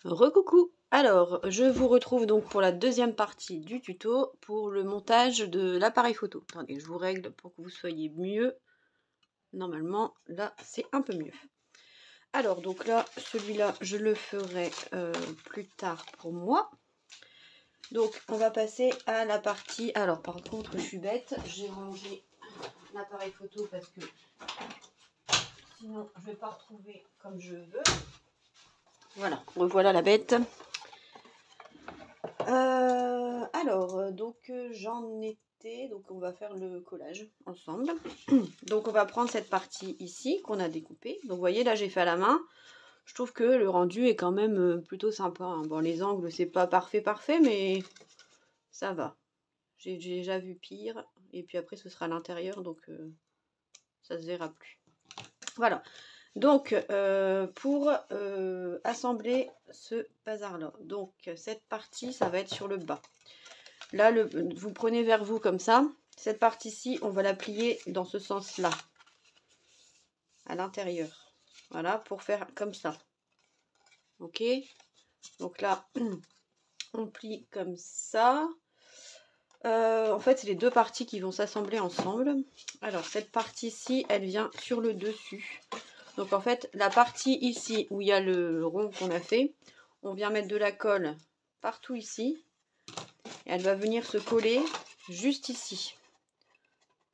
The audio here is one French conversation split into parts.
Recoucou! Alors, je vous retrouve donc pour la deuxième partie du tuto pour le montage de l'appareil photo. Attendez, je vous règle pour que vous soyez mieux. Normalement, là, c'est un peu mieux. Alors, donc là, celui-là, je le ferai plus tard pour moi. Donc, on va passer à la partie... Alors, par contre, je suis bête, j'ai rangé l'appareil photo parce que sinon, je ne vais pas retrouver comme je veux. Voilà, revoilà la bête. Donc j'en étais, donc on va faire le collage ensemble. Donc on va prendre cette partie ici qu'on a découpée. Donc vous voyez là j'ai fait à la main. Je trouve que le rendu est quand même plutôt sympa, hein. Bon, les angles c'est pas parfait mais ça va. J'ai déjà vu pire. Et puis après ce sera à l'intérieur donc ça se verra plus. Voilà. Donc, pour assembler ce bazar-là, donc cette partie, ça va être sur le bas. Là, vous prenez vers vous comme ça. Cette partie-ci, on va la plier dans ce sens-là, à l'intérieur. Voilà, pour faire comme ça. Ok? Donc là, on plie comme ça. En fait, c'est les deux parties qui vont s'assembler ensemble. Alors, cette partie-ci, elle vient sur le dessus. Donc, en fait, la partie ici, où il y a le rond qu'on a fait, on vient mettre de la colle partout ici. Et elle va venir se coller juste ici.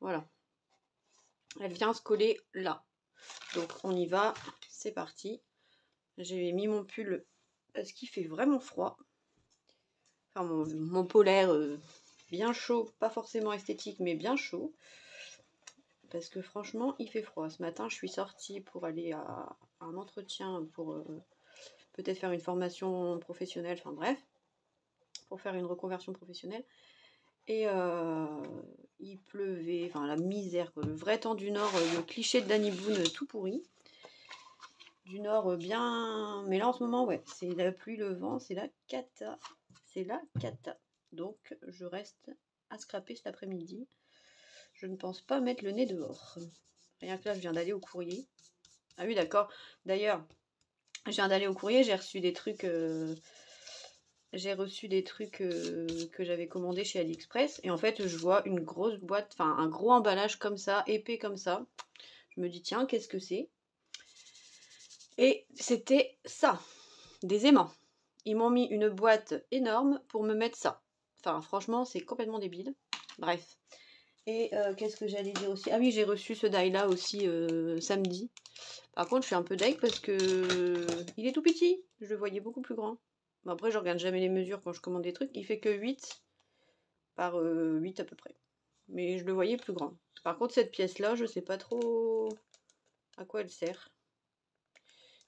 Voilà. Elle vient se coller là. Donc, on y va. C'est parti. J'ai mis mon pull parce qu'il fait vraiment froid. Enfin, mon polaire bien chaud. Pas forcément esthétique, mais bien chaud. Parce que franchement, il fait froid. Ce matin, je suis sortie pour aller à un entretien pour peut-être faire une formation professionnelle. Enfin, bref. Pour faire une reconversion professionnelle. Et il pleuvait, enfin la misère, quoi. Le vrai temps du Nord, le cliché de Danny Boone tout pourri. Du Nord bien... Mais là en ce moment, ouais, c'est la pluie, le vent, c'est la cata. C'est la cata. Donc je reste à scraper cet après-midi. Je ne pense pas mettre le nez dehors. Rien que là, je viens d'aller au courrier. Ah oui, d'accord. D'ailleurs, je viens d'aller au courrier, j'ai reçu des trucs... que j'avais commandés chez AliExpress. Et en fait, je vois une grosse boîte, enfin un gros emballage comme ça, épais comme ça. Je me dis, tiens, qu'est-ce que c'est? Et c'était ça, des aimants. Ils m'ont mis une boîte énorme pour me mettre ça. Enfin, franchement, c'est complètement débile. Bref. Et qu'est-ce que j'allais dire aussi? Ah oui, j'ai reçu ce die-là aussi samedi. Par contre, je suis un peu deg parce que il est tout petit. Je le voyais beaucoup plus grand. Bon, après, je regarde jamais les mesures quand je commande des trucs. Il fait que 8 par 8 à peu près. Mais je le voyais plus grand. Par contre, cette pièce-là, je sais pas trop à quoi elle sert.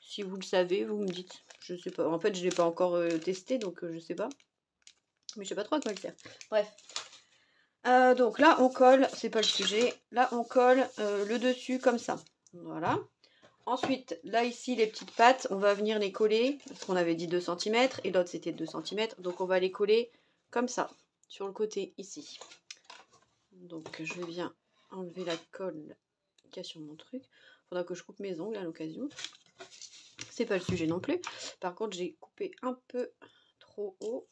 Si vous le savez, vous me dites. Je sais pas. En fait, je l'ai pas encore testé, donc je sais pas. Mais je sais pas trop à quoi elle sert. Bref. Donc là, on colle. C'est pas le sujet. Là, on colle le dessus comme ça. Voilà. Ensuite, là, ici, les petites pattes, on va venir les coller. Parce qu'on avait dit 2 cm. Et l'autre, c'était 2 cm. Donc, on va les coller comme ça. Sur le côté, ici. Donc, je viens enlever la colle qu'il y a sur mon truc. Faudra que je coupe mes ongles à l'occasion. C'est pas le sujet non plus. Par contre, j'ai coupé un peu trop haut.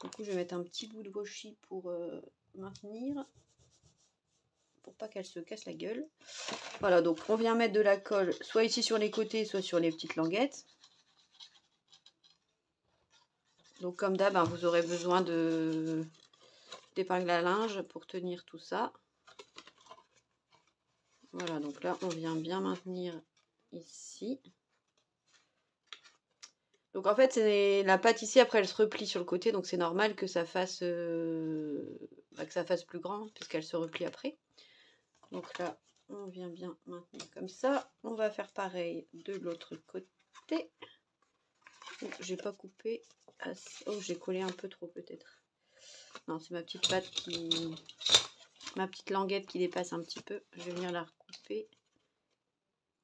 Du coup, je vais mettre un petit bout de washi pour maintenir. Pour pas qu'elle se casse la gueule. Voilà, donc on vient mettre de la colle, soit ici sur les côtés, soit sur les petites languettes. Donc comme d'hab, hein, vous aurez besoin d'épingle à linge pour tenir tout ça. Voilà, donc là, on vient bien maintenir ici. Donc en fait, la pâte ici, après, elle se replie sur le côté, donc c'est normal que ça fasse plus grand, puisqu'elle se replie après. Donc là, on vient bien maintenir comme ça. On va faire pareil de l'autre côté. J'ai pas coupé assez. Oh, j'ai collé un peu trop peut-être. Non, c'est ma petite pâte qui... Ma petite languette qui dépasse un petit peu. Je vais venir la recouper.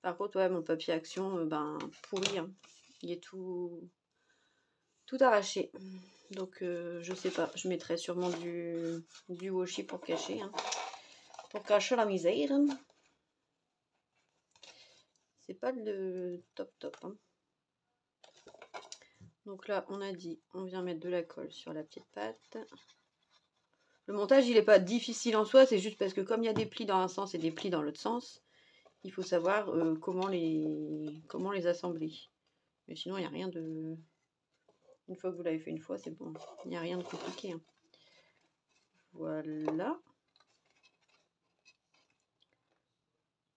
Par contre, ouais, mon papier action, ben, pourri. Hein. Il est tout arraché. Donc, je sais pas. Je mettrai sûrement du washi pour cacher. Hein. Pour cacher la misère. C'est pas le top. Hein. Donc là, on a dit, on vient mettre de la colle sur la petite pâte. Le montage, il n'est pas difficile en soi, c'est juste parce que comme il y a des plis dans un sens et des plis dans l'autre sens, il faut savoir comment les assembler. Mais sinon, il n'y a rien de... Une fois que vous l'avez fait une fois, c'est bon. Il n'y a rien de compliqué. Hein. Voilà.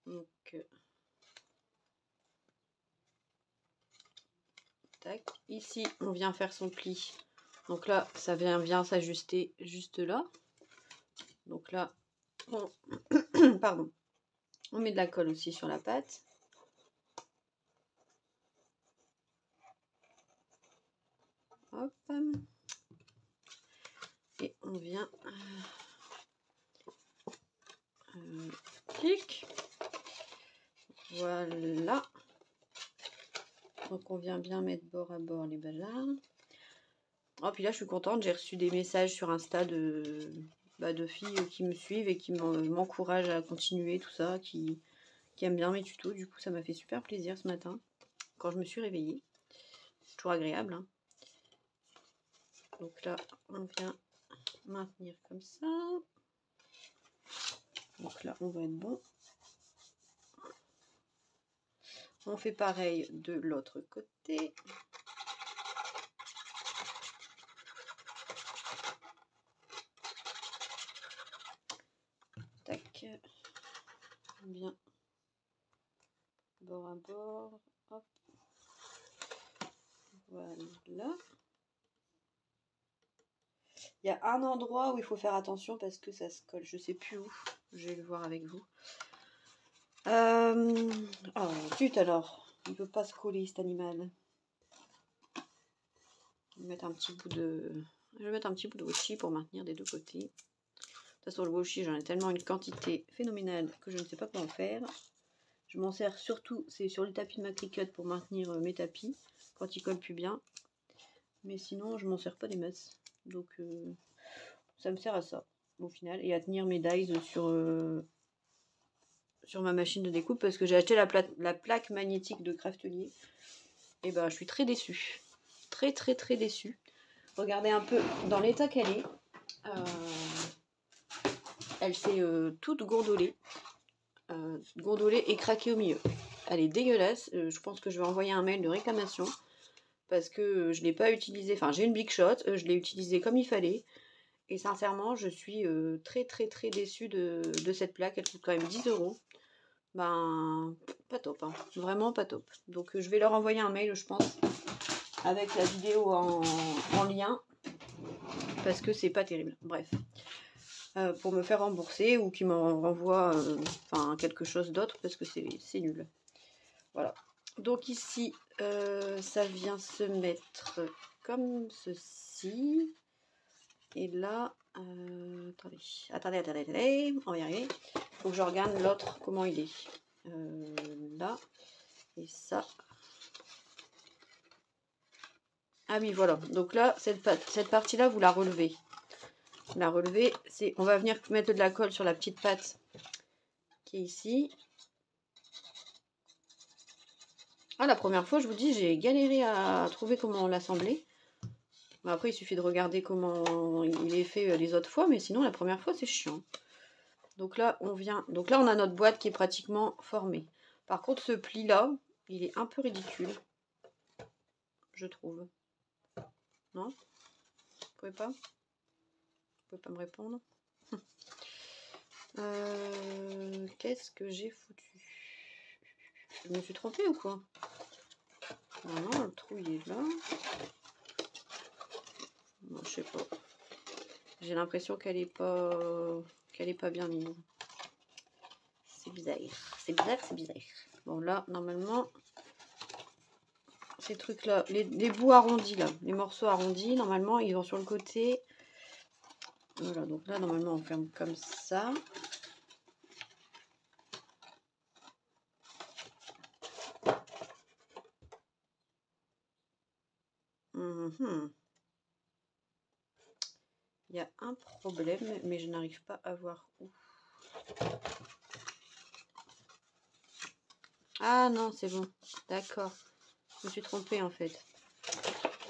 Donc, tac. Ici, on vient faire son pli. Donc là, ça vient s'ajuster juste là. Donc là, on... Pardon. On met de la colle aussi sur la pâte. Hop. Et on vient... clic. Voilà. Donc on vient bien mettre bord à bord les bazars. Oh, puis là, je suis contente. J'ai reçu des messages sur Insta de filles qui me suivent et qui m'encouragent à continuer tout ça, qui aiment bien mes tutos. Du coup, ça m'a fait super plaisir ce matin quand je me suis réveillée. C'est toujours agréable. Hein. Donc là, on vient maintenir comme ça. Donc là, on va être bon. On fait pareil de l'autre côté. Tac. Bien. Bord à bord. Hop. Voilà. Il y a un endroit où il faut faire attention parce que ça se colle. Je sais plus où. Je vais le voir avec vous. Oh, zut alors. Il ne peut pas se coller cet animal. Je vais mettre un petit bout de washi pour maintenir des deux côtés. De toute façon, le washi, j'en ai tellement une quantité phénoménale que je ne sais pas quoi en faire. Je m'en sers surtout, c'est sur le tapis de ma Cricut pour maintenir mes tapis quand ils collent plus bien. Mais sinon, je m'en sers pas des masses. Donc, ça me sert à ça, au final. Et à tenir mes dies sur ma machine de découpe parce que j'ai acheté la plaque magnétique de Craftelier. Et ben, je suis très déçue. Très, très, très déçue. Regardez un peu dans l'état qu'elle est. Elle s'est toute gondolée. Gondolée et craquée au milieu. Elle est dégueulasse. Je pense que je vais envoyer un mail de réclamation parce que je ne l'ai pas utilisée. Enfin, j'ai une Big Shot. Je l'ai utilisée comme il fallait. Et sincèrement, je suis très très très déçue de cette plaque. Elle coûte quand même 10 €. Ben, pas top. Hein. Vraiment pas top. Donc, je vais leur envoyer un mail, je pense, avec la vidéo en lien. Parce que c'est pas terrible. Bref. Pour me faire rembourser ou qui m'en renvoie quelque chose d'autre parce que c'est nul. Voilà. Donc ici, ça vient se mettre comme ceci. Et là, attendez, on va y arriver. Il faut que je regarde l'autre, comment il est. Là, et ça. Ah oui, voilà. Donc là, cette partie-là, vous la relevez. La relever, c'est on va venir mettre de la colle sur la petite pâte qui est ici. Ah, la première fois, je vous dis, j'ai galéré à trouver comment l'assembler. Après, il suffit de regarder comment il est fait les autres fois, mais sinon, la première fois, c'est chiant. Donc là, on a notre boîte qui est pratiquement formée. Par contre, ce pli-là, il est un peu ridicule, je trouve. Non? Vous pouvez pas? Vous pouvez pas me répondre? Qu'est-ce que j'ai foutu? Je me suis trompée ou quoi? Non, le trou, il est là. Non, je sais pas. J'ai l'impression qu'elle est pas bien mise. C'est bizarre. C'est bizarre. Bon, là, normalement, ces trucs-là, les bouts arrondis, là, les morceaux arrondis, normalement, ils vont sur le côté. Voilà, donc là, normalement, on ferme comme ça. Il y a un problème, mais je n'arrive pas à voir où. Ah non, c'est bon. D'accord. Je me suis trompée en fait.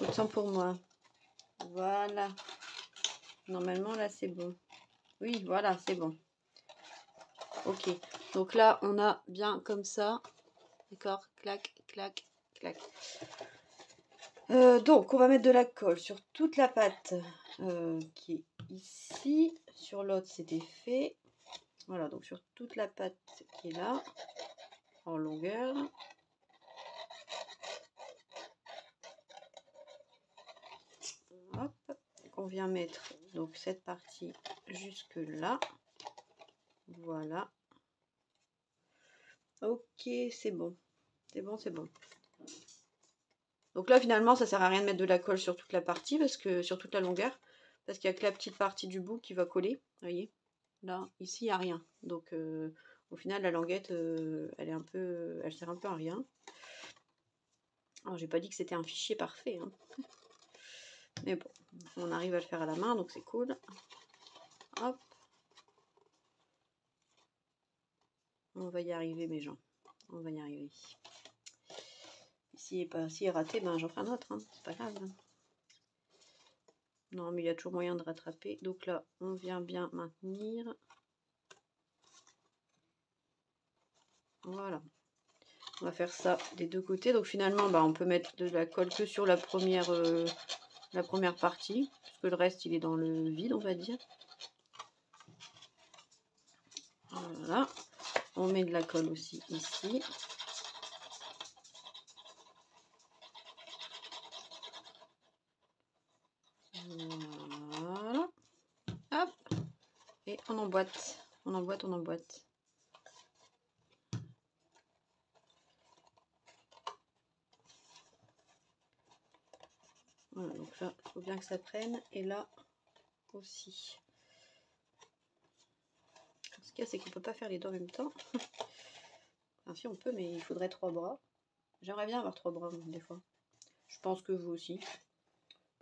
Autant pour moi. Voilà. Normalement, là, c'est bon. Oui, voilà, c'est bon. Ok. Donc là, on a bien comme ça. D'accord? Clac, clac, clac. Donc, on va mettre de la colle sur toute la pâte qui est ici. Sur l'autre, c'était fait. Voilà, donc sur toute la pâte qui est là, en longueur. Hop, on vient mettre donc cette partie jusque là. Voilà. Ok, c'est bon. C'est bon, c'est bon. Donc là, finalement, ça sert à rien de mettre de la colle sur toute la partie, parce que sur toute la longueur, parce qu'il n'y a que la petite partie du bout qui va coller. Vous voyez, là, ici, il n'y a rien. Donc, au final, la languette, elle sert un peu à rien. Alors, j'ai pas dit que c'était un fichier parfait, hein. Mais bon, on arrive à le faire à la main, donc c'est cool. Hop. On va y arriver, mes gens. On va y arriver. S'il est raté, ben j'en ferai un autre, hein. C'est pas grave. Non, mais il y a toujours moyen de rattraper. Donc là, on vient bien maintenir. Voilà. On va faire ça des deux côtés. Donc finalement, bah, on peut mettre de la colle que sur la première partie. Parce que le reste, il est dans le vide, on va dire. Voilà. On met de la colle aussi ici. Voilà. Hop. Et on emboîte. On emboîte, on emboîte. Voilà, donc là, il faut bien que ça prenne. Et là aussi. Ce qu'il y a, c'est qu'on ne peut pas faire les deux en même temps. Enfin, si on peut, mais il faudrait 3 bras. J'aimerais bien avoir 3 bras, des fois. Je pense que vous aussi.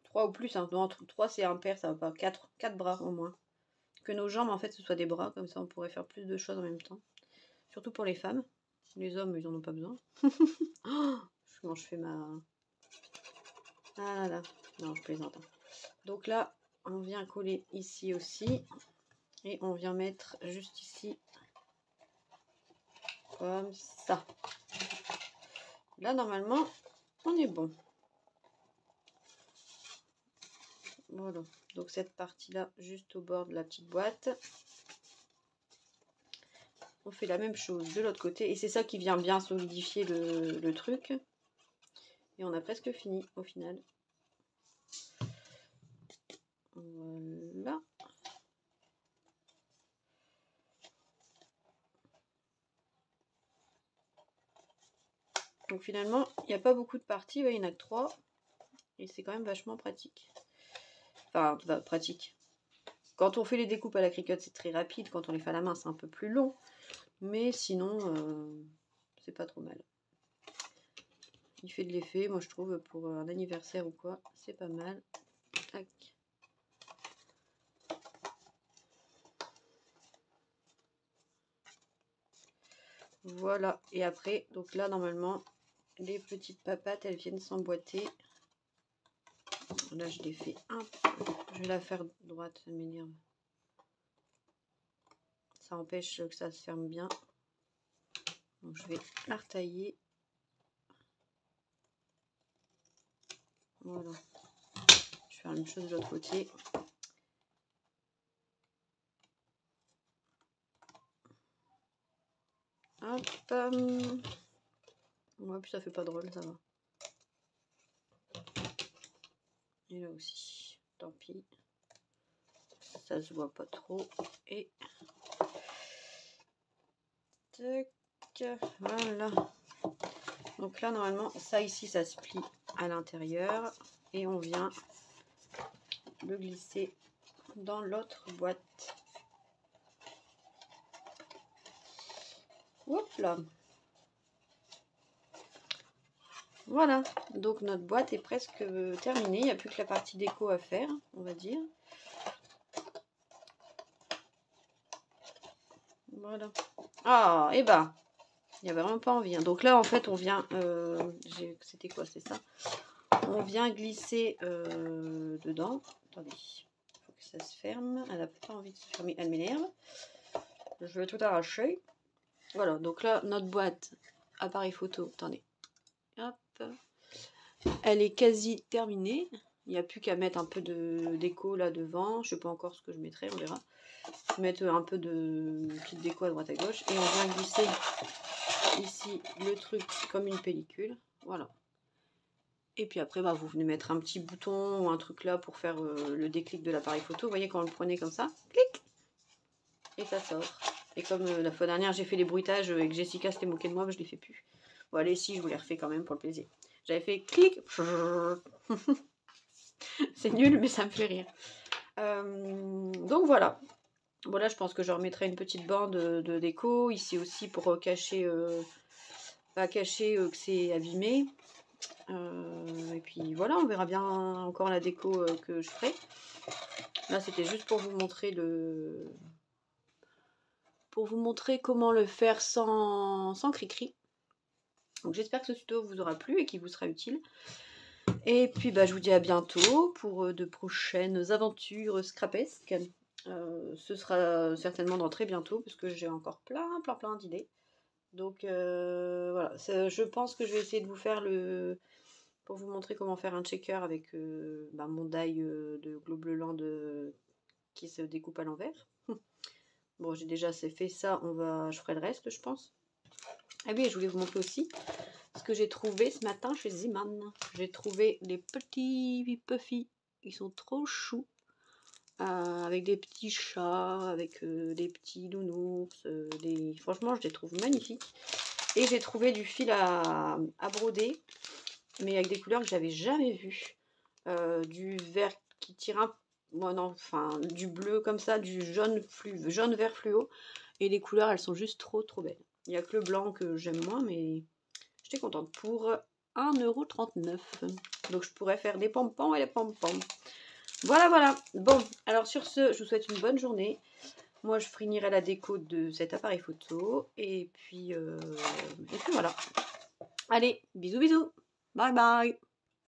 3 ou plus, hein. Non, 3 c'est impair, ça va pas. 4 bras au moins. Que nos jambes, en fait, ce soit des bras. Comme ça, on pourrait faire plus de choses en même temps. Surtout pour les femmes. Les hommes, ils en ont pas besoin. Oh, comment je fais ma... Ah là, non, je plaisante. Donc là, on vient coller ici aussi. Et on vient mettre juste ici. Comme ça. Là, normalement, on est bon. Voilà. Donc cette partie-là, juste au bord de la petite boîte. On fait la même chose de l'autre côté. Et c'est ça qui vient bien solidifier le truc. Et on a presque fini au final. Voilà. Donc finalement, il n'y a pas beaucoup de parties. Il y en a que 3. Et c'est quand même vachement pratique. Enfin, pratique. Quand on fait les découpes à la cricotte, c'est très rapide. Quand on les fait à la main, c'est un peu plus long. Mais sinon, c'est pas trop mal. Il fait de l'effet, moi je trouve, pour un anniversaire ou quoi, c'est pas mal. Tac. Voilà, et après, donc là, normalement, les petites papates, elles viennent s'emboîter. Là, je l'ai fait un peu. Je vais la faire droite, ça m'énerve. Ça empêche que ça se ferme bien. Donc, je vais la retailler. Voilà. Je vais faire la même chose de l'autre côté. Hop. Ouais, puis ça fait pas drôle, ça va. Et là aussi, tant pis. Ça se voit pas trop. Et tac, voilà. Donc là, normalement, ça ici, ça se plie à l'intérieur. Et on vient le glisser dans l'autre boîte. Hop là. Voilà, donc notre boîte est presque terminée. Il n'y a plus que la partie déco à faire, on va dire. Voilà. Ah, et bah, il n'y avait vraiment pas envie. Hein. Donc là, en fait, on vient... c'était quoi? C'est ça. on vient glisser dedans. Attendez, il faut que ça se ferme. Elle n'a pas envie de se fermer, elle m'énerve. Je vais tout arracher. Voilà, donc là, notre boîte appareil photo, attendez. Hop. Elle est quasi terminée. Il n'y a plus qu'à mettre un peu de déco là devant. Je ne sais pas encore ce que je mettrai, on verra. Mettre un peu de petite déco à droite à gauche. Et on vient glisser ici le truc comme une pellicule. Voilà. Et puis après, bah, vous venez mettre un petit bouton ou un truc là pour faire le déclic de l'appareil photo. Vous voyez, quand on le prenez comme ça, clic, et ça sort. Et comme la fois dernière, j'ai fait les bruitages et que Jessica s'était moquée de moi, bah, je ne les fais plus. Bon, allez, si, je vous les refais quand même pour le plaisir. J'avais fait clic. C'est nul, mais ça me fait rire. Donc voilà. Bon, là, je pense que je remettrai une petite bande de déco. Ici aussi pour cacher, que c'est abîmé. Et puis voilà, on verra bien encore la déco que je ferai. Là, c'était juste pour vous montrer comment le faire sans cri-cri. Donc j'espère que ce tuto vous aura plu et qu'il vous sera utile. Et puis bah, je vous dis à bientôt pour de prochaines aventures scrapesques. Ce sera certainement dans très bientôt parce que j'ai encore plein d'idées. Donc voilà, je pense que je vais essayer de vous faire pour vous montrer comment faire un checker avec mon die de Globleland qui se découpe à l'envers. Bon, j'ai déjà fait ça, je ferai le reste, je pense. Ah oui, je voulais vous montrer aussi ce que j'ai trouvé ce matin chez Ziman. J'ai trouvé les petits puffy, ils sont trop choux. Avec des petits chats, avec des petits nounours, franchement je les trouve magnifiques. Et j'ai trouvé du fil à broder, mais avec des couleurs que j'avais jamais vues. Du vert qui tire un... Bon, non, enfin, du bleu comme ça, du jaune vert fluo. Et les couleurs, elles sont juste trop belles. Il n'y a que le blanc que j'aime moins, mais j'étais contente. Pour 1,39 €. Donc je pourrais faire des pompons et des pompons. Voilà. Bon, alors sur ce, je vous souhaite une bonne journée. Moi, je finirai la déco de cet appareil photo. Et puis voilà. Allez, bisous. Bye bye.